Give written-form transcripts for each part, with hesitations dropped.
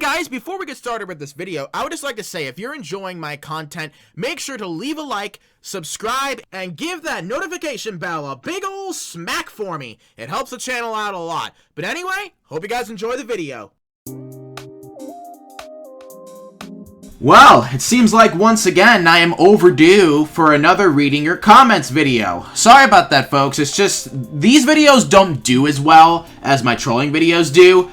guys, before we get started with this video, I would just like to say if you're enjoying my content, make sure to leave a like, subscribe, and give that notification bell a big ol' smack for me. It helps the channel out a lot. But anyway, hope you guys enjoy the video. Well, it seems like once again I am overdue for another reading your comments video. Sorry about that, folks. It's just these videos don't do as well as my trolling videos do.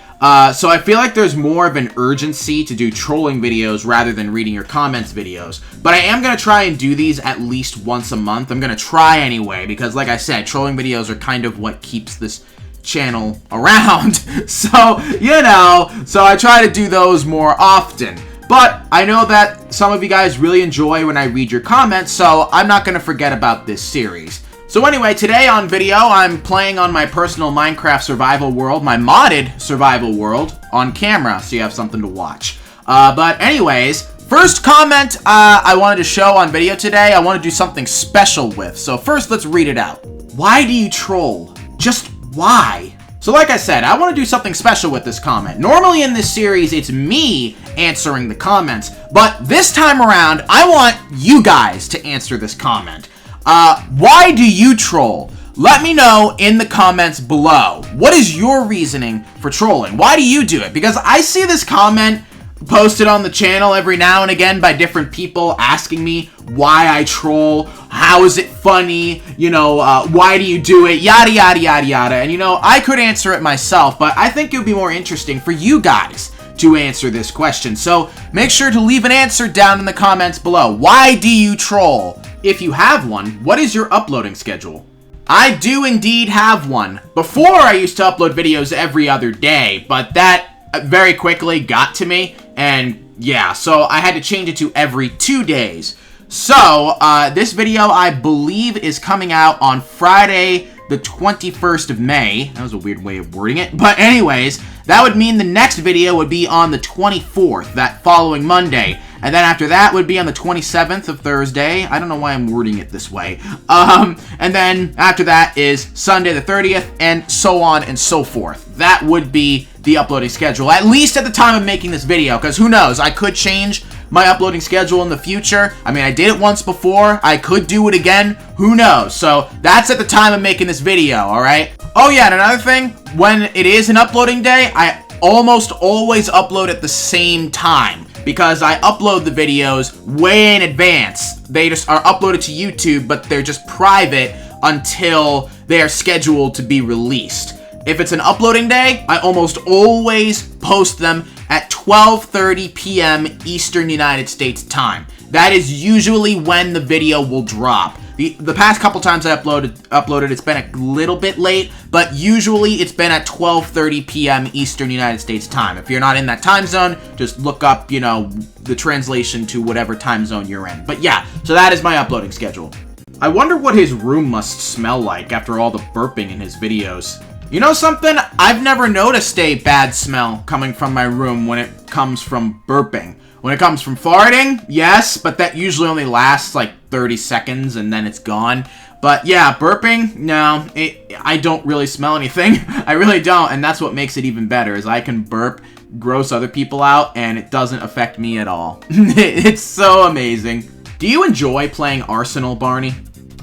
So I feel like there's more of an urgency to do trolling videos rather than reading your comments videos. But I am going to try and do these at least once a month. I'm going to try anyway, because like I said, trolling videos are kind of what keeps this channel around. So, you know, so I try to do those more often. But I know that some of you guys really enjoy when I read your comments, so I'm not going to forget about this series. So anyway, today on video, I'm playing on my personal Minecraft survival world, my modded survival world, on camera, so you have something to watch. But anyways, first comment I wanted to show on video today, I want to do something special with. So first, let's read it out. Why do you troll? Just why? So like I said, I want to do something special with this comment. Normally in this series, it's me answering the comments, but this time around, I want you guys to answer this comment. Why do you troll? Let me know in the comments below. What is your reasoning for trolling? Why do you do it? Because I see this comment posted on the channel every now and again by different people asking me why I troll, how is it funny, you know, why do you do it, yada yada yada yada. And you know, I could answer it myself, but I think it would be more interesting for you guys to answer this question. So make sure to leave an answer down in the comments below. Why do you troll? If you have one, what is your uploading schedule? I do indeed have one. Before, I used to upload videos every other day, but that very quickly got to me, and yeah, so I had to change it to every 2 days. So, this video, I believe, is coming out on Friday, the 21st of May. That was a weird way of wording it, but anyways, that would mean the next video would be on the 24th, that following Monday. And then after that would be on the 27th of Thursday. I don't know why I'm wording it this way. And then after that is Sunday the 30th, and so on and so forth. That would be the uploading schedule, at least at the time of making this video, because who knows, I could change my uploading schedule in the future. I mean, I did it once before. I could do it again. Who knows? So that's at the time of making this video, alright? Oh yeah, and another thing, when it is an uploading day, I almost always upload at the same time, because I upload the videos way in advance. They just are uploaded to YouTube, but they're just private until they are scheduled to be released. If it's an uploading day, I almost always post them at 12:30 p.m. Eastern United States time. That is usually when the video will drop. The past couple times I uploaded, it's been a little bit late, but usually it's been at 12:30 p.m. Eastern United States time. If you're not in that time zone, just look up, you know, the translation to whatever time zone you're in. But yeah, so that is my uploading schedule. I wonder what his room must smell like after all the burping in his videos. You know something? I've never noticed a bad smell coming from my room when it comes from burping. When it comes from farting, yes, but that usually only lasts like 30 seconds and then it's gone. But yeah, burping, no, I don't really smell anything. I really don't, and that's what makes it even better, is I can burp, gross other people out, and it doesn't affect me at all. It's so amazing. Do you enjoy playing Arsenal, Barney?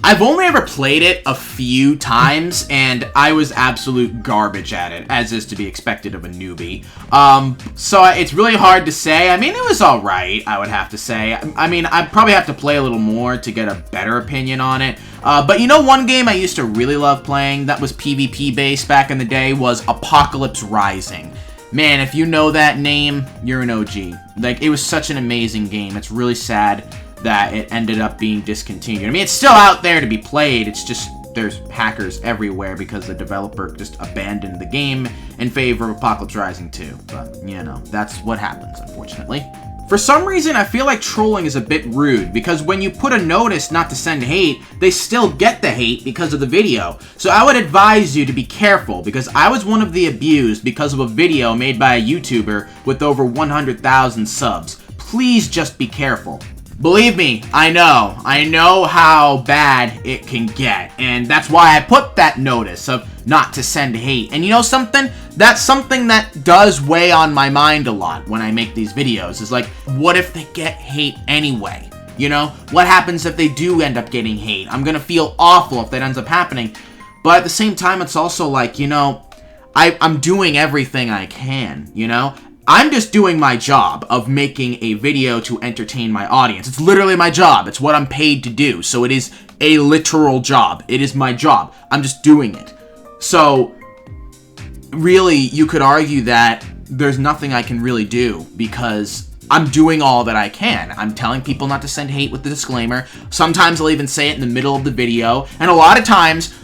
I've only ever played it a few times, and I was absolute garbage at it, as is to be expected of a newbie. So it's really hard to say. I mean, it was alright, I would have to say. I mean, I'd probably have to play a little more to get a better opinion on it. But you know, one game I used to really love playing that was PvP-based back in the day was Apocalypse Rising. Man, if you know that name, you're an OG. Like, it was such an amazing game. It's really sad that it ended up being discontinued. I mean, it's still out there to be played, it's just there's hackers everywhere because the developer just abandoned the game in favor of Apocalypse Rising 2. But, you know, that's what happens, unfortunately. For some reason, I feel like trolling is a bit rude, because when you put a notice not to send hate, they still get the hate because of the video. So I would advise you to be careful, because I was one of the abused because of a video made by a YouTuber with over 100,000 subs. Please just be careful. Believe me, I know how bad it can get, and that's why I put that notice of not to send hate. And you know something? That's something that does weigh on my mind a lot when I make these videos, is like, what if they get hate anyway? You know, what happens if they do end up getting hate? I'm gonna feel awful if that ends up happening. But at the same time, it's also like, you know, I'm doing everything I can, you know? I'm just doing my job of making a video to entertain my audience. It's literally my job. It's what I'm paid to do. So it is a literal job. It is my job. I'm just doing it. So really, you could argue that there's nothing I can really do because I'm doing all that I can. I'm telling people not to send hate with the disclaimer. Sometimes I'll even say it in the middle of the video. And a lot of times,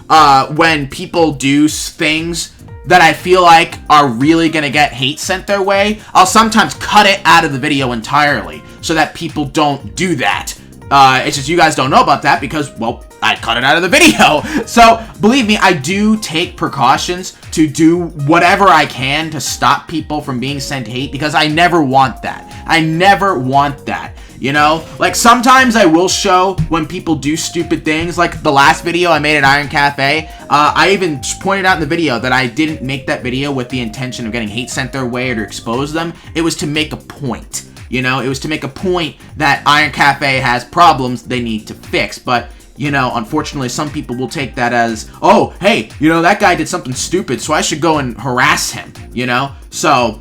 when people do things that I feel like are really gonna get hate sent their way, I'll sometimes cut it out of the video entirely so that people don't do that. It's just you guys don't know about that because, well, I cut it out of the video. So, believe me, I do take precautions to do whatever I can to stop people from being sent hate because I never want that. I never want that. You know, like sometimes I will show when people do stupid things, like the last video I made at Iron Cafe. I even pointed out in the video that I didn't make that video with the intention of getting hate sent their way or to expose them. It was to make a point. You know, it was to make a point that Iron Cafe has problems they need to fix. But, you know, unfortunately, some people will take that as, oh, hey, you know, that guy did something stupid, so I should go and harass him, you know? So,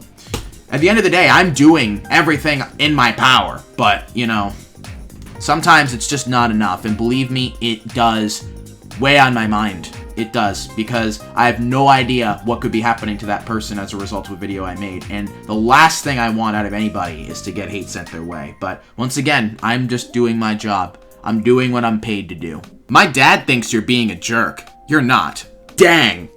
at the end of the day, I'm doing everything in my power. But, you know, sometimes it's just not enough. And believe me, it does weigh on my mind. It does, because I have no idea what could be happening to that person as a result of a video I made. And the last thing I want out of anybody is to get hate sent their way. But once again, I'm just doing my job. I'm doing what I'm paid to do. My dad thinks you're being a jerk. You're not. Dang.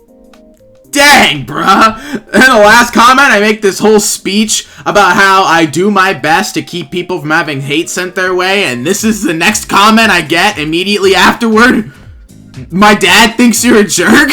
Dang, bruh. In the last comment, I make this whole speech about how I do my best to keep people from having hate sent their way. And this is the next comment I get immediately afterward. My dad thinks you're a jerk?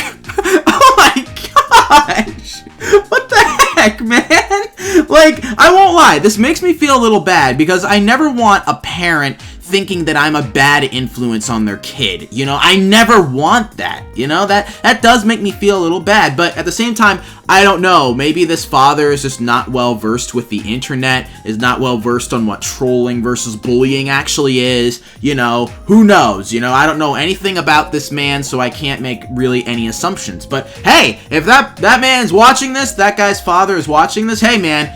Oh my gosh! What the heck, man? Like, I won't lie, this makes me feel a little bad because I never want a parent thinking that I'm a bad influence on their kid. You know, I never want that. You know, that does make me feel a little bad, but at the same time, I don't know. Maybe this father is just not well versed with the internet, is not well versed on what trolling versus bullying actually is. You know, who knows? You know, I don't know anything about this man, so I can't make really any assumptions. But hey, if that man's watching this, that guy's father is watching this, hey man,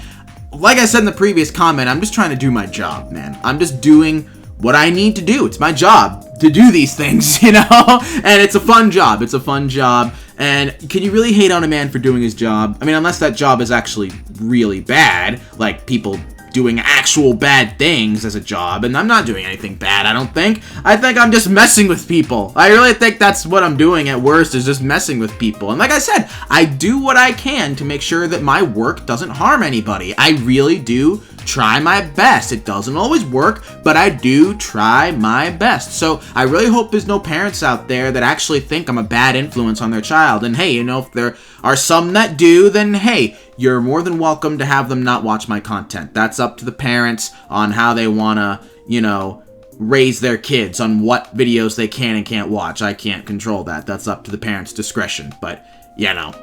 like I said in the previous comment, I'm just trying to do my job, man. I'm just doing what I need to do. It's my job to do these things, you know? And it's a fun job. It's a fun job. And can you really hate on a man for doing his job? I mean, unless that job is actually really bad, like people doing actual bad things as a job, and I'm not doing anything bad, I don't think. I think I'm just messing with people. I really think that's what I'm doing at worst, is just messing with people. And like I said, I do what I can to make sure that my work doesn't harm anybody. I really do try my best. It doesn't always work, but I do try my best. So I really hope there's no parents out there that actually think I'm a bad influence on their child. And hey, you know, if there are some that do, then hey, you're more than welcome to have them not watch my content. That's up to the parents on how they want to, you know, raise their kids, on what videos they can and can't watch. I can't control that. That's up to the parents' discretion. But, you know,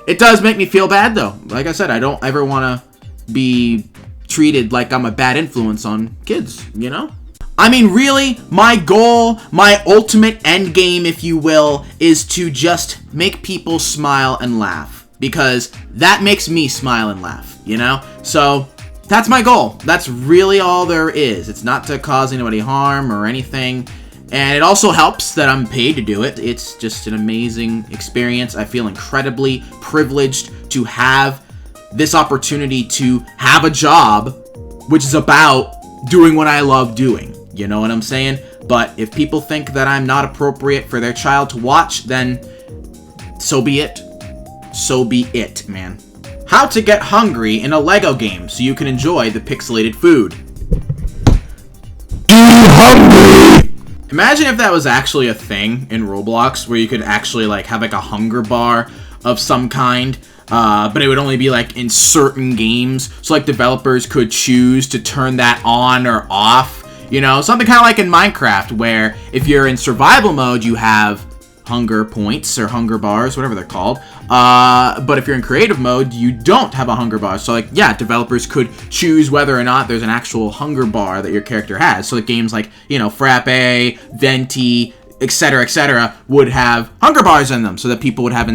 it does make me feel bad, though. Like I said, I don't ever want to be treated like I'm a bad influence on kids, you know? I mean, really, my goal, my ultimate end game, if you will, is to just make people smile and laugh. Because that makes me smile and laugh, you know? So, that's my goal. That's really all there is. It's not to cause anybody harm or anything. And it also helps that I'm paid to do it. It's just an amazing experience. I feel incredibly privileged to have this opportunity to have a job which is about doing what I love doing. You know what I'm saying? But if people think that I'm not appropriate for their child to watch, then so be it. So be it, man. How to get hungry in a Lego game so you can enjoy the pixelated food. Hungry! Imagine if that was actually a thing in Roblox where you could actually like have like a hunger bar of some kind. But it would only be like in certain games. So like developers could choose to turn that on or off. You know, something kind of like in Minecraft where if you're in survival mode, you have hunger points or hunger bars, whatever they're called. But if you're in creative mode, you don't have a hunger bar. So like, yeah, developers could choose whether or not there's an actual hunger bar that your character has. So the games like, you know, Frappe, Venti, etc., would have hunger bars in them so that people would have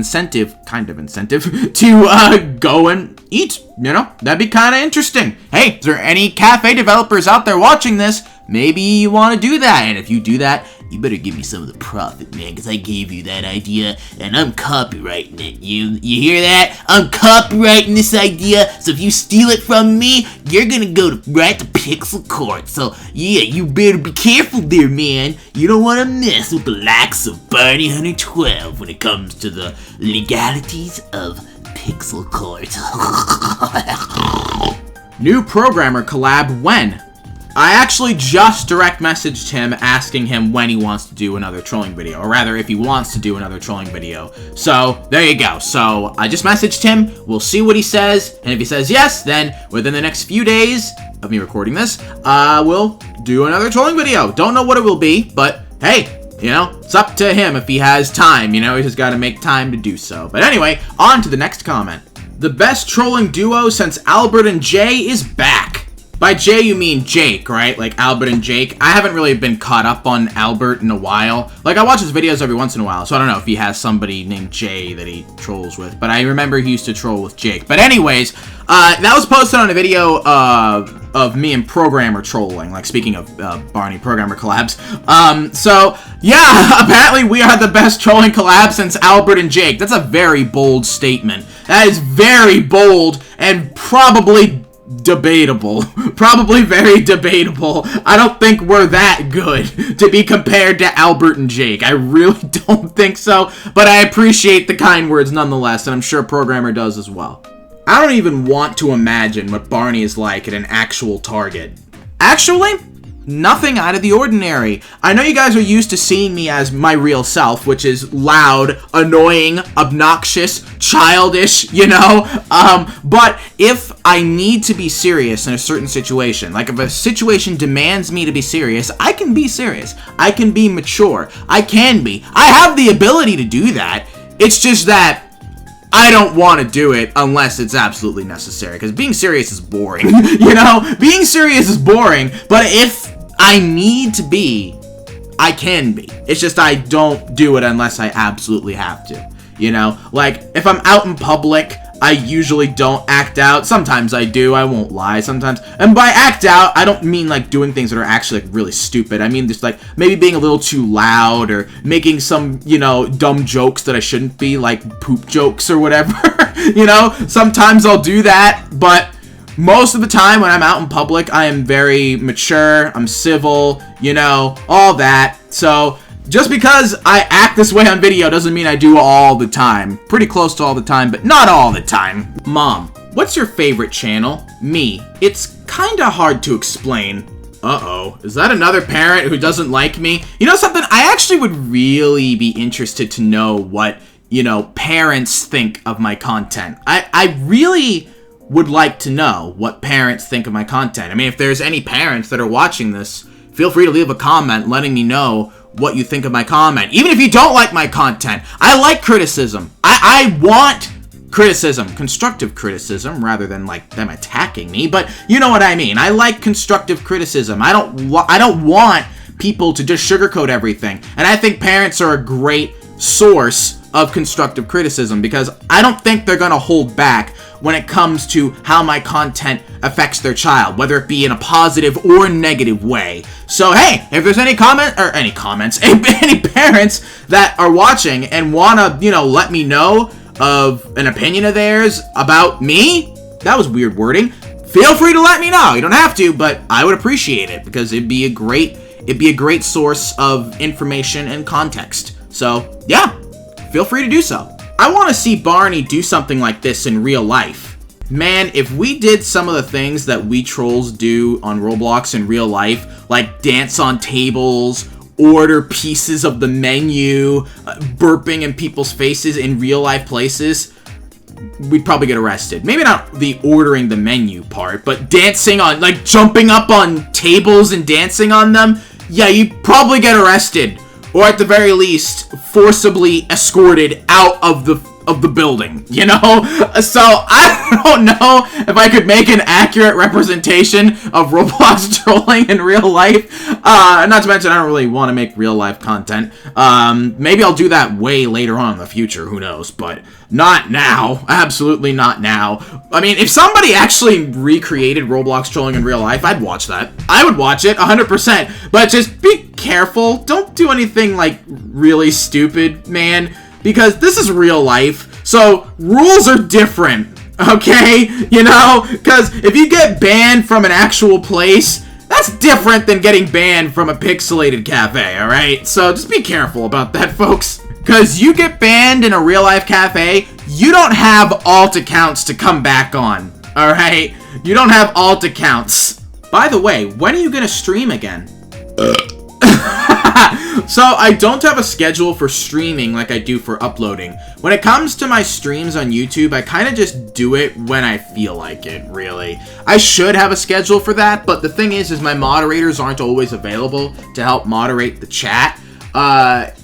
kind of incentive, to go and eat, you know? That'd be kind of interesting. Hey, is there any cafe developers out there watching this? Maybe you want to do that, and if you do that, you better give me some of the profit, man, because I gave you that idea, and I'm copyrighting it. You hear that? I'm copyrighting this idea, so if you steal it from me, you're gonna go right to Pixel Court. So, yeah, you better be careful there, man. You don't want to mess with the likes of Barney 112 when it comes to the legalities of Pixel Court. New programmer collab when? I actually just direct messaged him asking him when he wants to do another trolling video, or rather if he wants to do another trolling video. So there you go. So I just messaged him, we'll see what he says, and if he says yes, then within the next few days of me recording this, we'll do another trolling video. Don't know what it will be, but hey, you know, it's up to him if he has time, you know, he's just got to make time to do so. But anyway, on to the next comment. The best trolling duo since Albert and Jay is back. By Jay, you mean Jake, right? Like Albert and Jake. I haven't really been caught up on Albert in a while. Like, I watch his videos every once in a while, so I don't know if he has somebody named Jay that he trolls with. But I remember he used to troll with Jake. But anyways, that was posted on a video of me and Programmer trolling. Like, speaking of Barney Programmer collabs. So, yeah, apparently we are the best trolling collab since Albert and Jake. That's a very bold statement. That is very bold and probably debatable. Probably very debatable. I don't think we're that good to be compared to Albert and Jake. I really don't think so, but I appreciate the kind words nonetheless, and I'm sure Programmer does as well. I don't even want to imagine what Barney is like at an actual Target. Actually, nothing out of the ordinary. I know you guys are used to seeing me as my real self, which is loud, annoying, obnoxious, childish, you know? But if I need to be serious in a certain situation, like if a situation demands me to be serious, I can be serious. I can be mature. I can be. I have the ability to do that. It's just that I don't want to do it unless it's absolutely necessary, because being serious is boring, you know? Being serious is boring, but if I need to be, I can be. It's just I don't do it unless I absolutely have to, you know? Like, if I'm out in public, I usually don't act out. Sometimes I do, I won't lie, sometimes. And by act out, I don't mean, like, doing things that are actually, like, really stupid. I mean just, like, maybe being a little too loud or making some, you know, dumb jokes that I shouldn't be, like poop jokes or whatever, you know? Sometimes I'll do that, but most of the time when I'm out in public, I am very mature, I'm civil, you know, all that. So, just because I act this way on video doesn't mean I do all the time. Pretty close to all the time, but not all the time. Mom, what's your favorite channel? Me. It's kinda hard to explain. Uh-oh, is that another parent who doesn't like me? You know something? I actually would really be interested to know what, you know, parents think of my content. I really would like to know what parents think of my content. I mean, if there's any parents that are watching this, feel free to leave a comment letting me know what you think of my comment. Even if you don't like my content, I like criticism. I want criticism, constructive criticism, rather than like them attacking me, but you know what I mean. I like constructive criticism. I don't want people to just sugarcoat everything. And I think parents are a great source of constructive criticism because I don't think they're gonna hold back when it comes to how my content affects their child, whether it be in a positive or negative way. So hey, if there's any comments, any parents that are watching and wanna, you know, let me know of an opinion of theirs about me, that was weird wording, feel free to let me know. You don't have to, but I would appreciate it because it'd be a great source of information and context. So yeah, feel free to do so. I want to see Barney do something like this in real life. Man, if we did some of the things that we trolls do on Roblox in real life, like dance on tables, order pieces of the menu, burping in people's faces in real life places, we'd probably get arrested. Maybe not the ordering the menu part, but dancing on, like jumping up on tables and dancing on them, yeah, you'd probably get arrested. or at the very least, forcibly escorted out of the building, you know? So, I don't know if I could make an accurate representation of Roblox trolling in real life. Not to mention, I don't really want to make real-life content. Maybe I'll do that way later on in the future, who knows, but not now. Absolutely not now. I mean, if somebody actually recreated Roblox trolling in real life, I'd watch that. I would watch it, 100%, but just be careful. Don't do anything, like, really stupid, man. Because this is real life, so rules are different, okay? You know? Because if you get banned from an actual place, that's different than getting banned from a pixelated cafe, alright? So just be careful about that, folks. Because you get banned in a real-life cafe, you don't have alt accounts to come back on, alright? You don't have alt accounts. By the way, when are you gonna stream again? So, I don't have a schedule for streaming like I do for uploading. When it comes to my streams on YouTube, I kind of just do it when I feel like it, really. I should have a schedule for that, but the thing is my moderators aren't always available to help moderate the chat.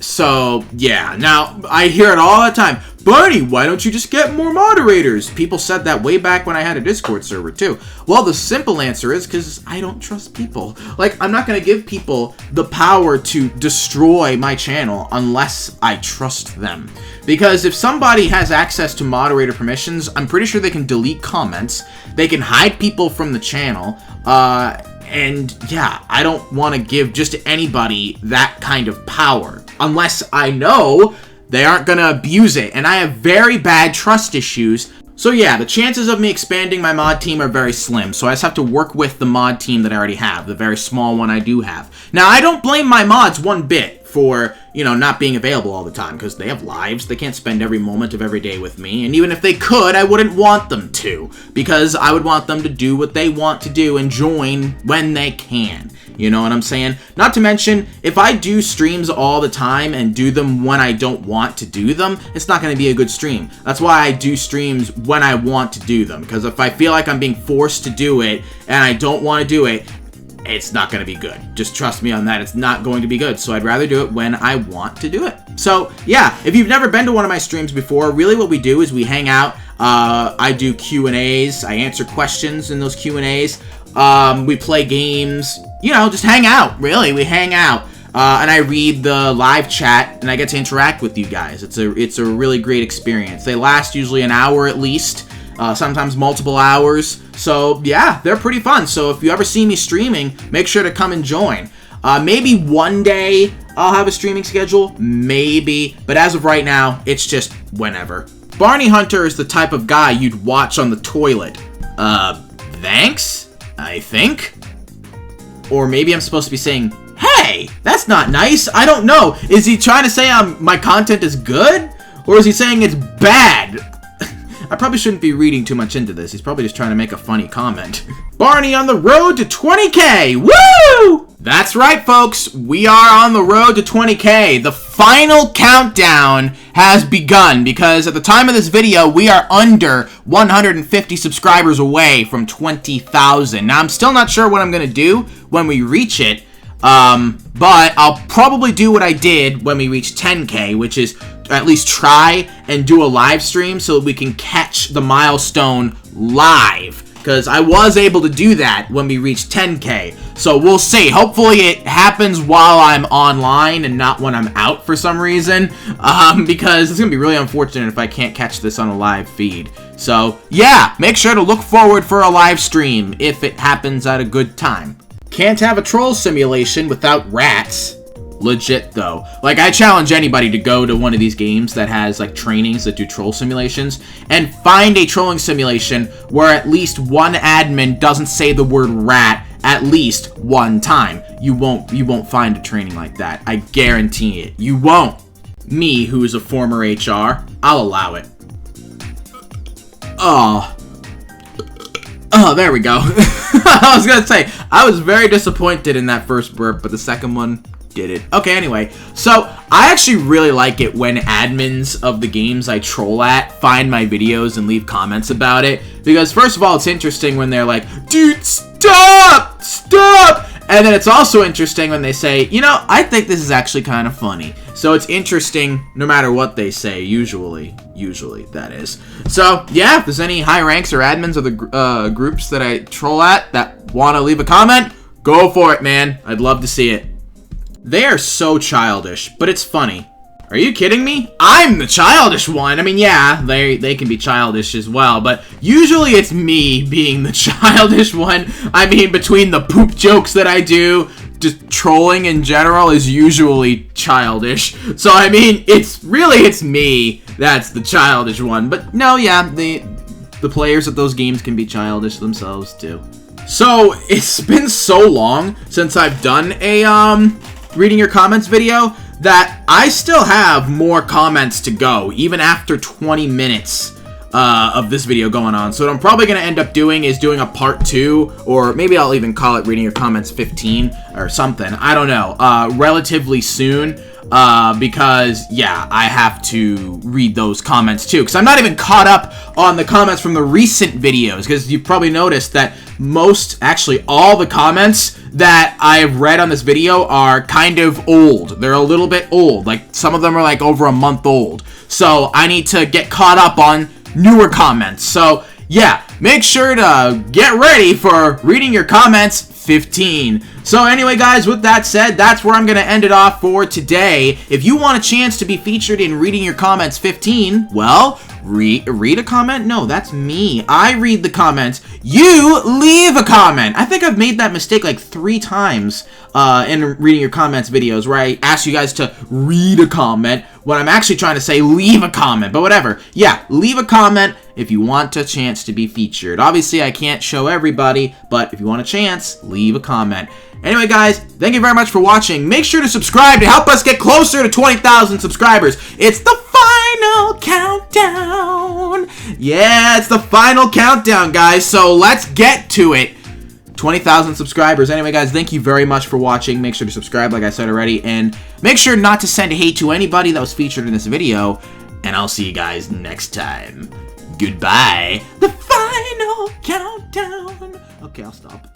So, yeah. Now, I hear it all the time. Barney, why don't you just get more moderators? People said that way back when I had a Discord server, too. Well, the simple answer is because I don't trust people. Like, I'm not going to give people the power to destroy my channel unless I trust them. Because if somebody has access to moderator permissions, I'm pretty sure they can delete comments, they can hide people from the channel, and yeah, I don't want to give just anybody that kind of power unless I know they aren't going to abuse it, and I have very bad trust issues. So yeah, the chances of me expanding my mod team are very slim, so I just have to work with the mod team that I already have, the very small one I do have. Now, I don't blame my mods one bit for, you know, not being available all the time, because they have lives. They can't spend every moment of every day with me, and even if they could, I wouldn't want them to, because I would want them to do what they want to do and join when they can. You know what I'm saying? Not to mention, if I do streams all the time and do them when I don't want to do them, it's not going to be a good stream. That's why I do streams when I want to do them, because if I feel like I'm being forced to do it and I don't want to do it, it's not going to be good. Just trust me on that. It's not going to be good. So I'd rather do it when I want to do it. So yeah, if you've never been to one of my streams before, really what we do is we hang out. I do Q&As. I answer questions in those Q&As. We play games. You know, just hang out. Really, we hang out. And I read the live chat, and I get to interact with you guys. It's a really great experience. They last usually an hour at least. Sometimes multiple hours. So, yeah, they're pretty fun. So, if you ever see me streaming, make sure to come and join. Maybe one day I'll have a streaming schedule. Maybe. But as of right now, it's just whenever. Barney Hunter is the type of guy you'd watch on the toilet. Thanks? I think? Or maybe I'm supposed to be saying, hey, that's not nice. I don't know. Is he trying to say my content is good? Or is he saying it's bad? I probably shouldn't be reading too much into this. He's probably just trying to make a funny comment. Barney on the road to 20K! Woo! That's right, folks. We are on the road to 20K. The final countdown has begun because at the time of this video, we are under 150 subscribers away from 20,000. Now, I'm still not sure what I'm going to do when we reach it, but I'll probably do what I did when we reach 10K, which is at least try and do a live stream so that we can catch the milestone live. Because I was able to do that when we reached 10K. So we'll see. Hopefully it happens while I'm online and not when I'm out for some reason. Because it's going to be really unfortunate if I can't catch this on a live feed. So yeah, make sure to look forward for a live stream if it happens at a good time. Can't have a troll simulation without rats. Legit though. Like, I challenge anybody to go to one of these games that has like trainings that do troll simulations and find a trolling simulation where at least one admin doesn't say the word rat at least one time. You won't find a training like that. I guarantee it. You won't. Me, who is a former HR, I'll allow it. Oh, there we go. I was gonna say, I was very disappointed in that first burp, but the second one did it. Okay, anyway, so I actually really like it when admins of the games I troll at find my videos and leave comments about it, because first of all, it's interesting when they're like, dude, stop, And then it's also interesting when they say, you know, I think this is actually kind of funny. So it's interesting no matter what they say, usually that is. So yeah, if there's any high ranks or admins of the groups that I troll at that want to leave a comment, go for it, man. I'd love to see it. They are so childish, but it's funny. Are you kidding me? I'm the childish one. I mean, yeah, they can be childish as well, but usually it's me being the childish one. I mean, between the poop jokes that I do, just trolling in general is usually childish. So, I mean, it's me that's the childish one. But no, yeah, the players of those games can be childish themselves too. So, it's been so long since I've done a reading your comments video that I still have more comments to go, even after 20 minutes of this video going on. So what I'm probably going to end up doing is doing a part 2, or maybe I'll even call it Reading Your Comments 15 or something. I don't know. Relatively soon, because, yeah, I have to read those comments too. Because I'm not even caught up on the comments from the recent videos, because you've probably noticed that actually all the comments that I've read on this video are kind of old. They're a little bit old. Like, some of them are like over a month old. So I need to get caught up on newer comments. So yeah, make sure to get ready for Reading Your Comments 15. So anyway, guys, with that said, that's where I'm going to end it off for today. If you want a chance to be featured in Reading Your Comments 15, well, read a comment? No, that's me. I read the comments. You leave a comment. I think I've made that mistake like 3 times in Reading Your Comments videos, where I ask you guys to read a comment when I'm actually trying to say leave a comment. But whatever. Yeah, leave a comment if you want a chance to be featured. Obviously, I can't show everybody, but if you want a chance, leave a comment. Anyway, guys, thank you very much for watching. Make sure to subscribe to help us get closer to 20,000 subscribers. It's the final countdown. Yeah, it's the final countdown, guys. So let's get to it. 20,000 subscribers. Anyway, guys, thank you very much for watching. Make sure to subscribe, like I said already. And make sure not to send hate to anybody that was featured in this video. And I'll see you guys next time. Goodbye. The final countdown. Okay, I'll stop.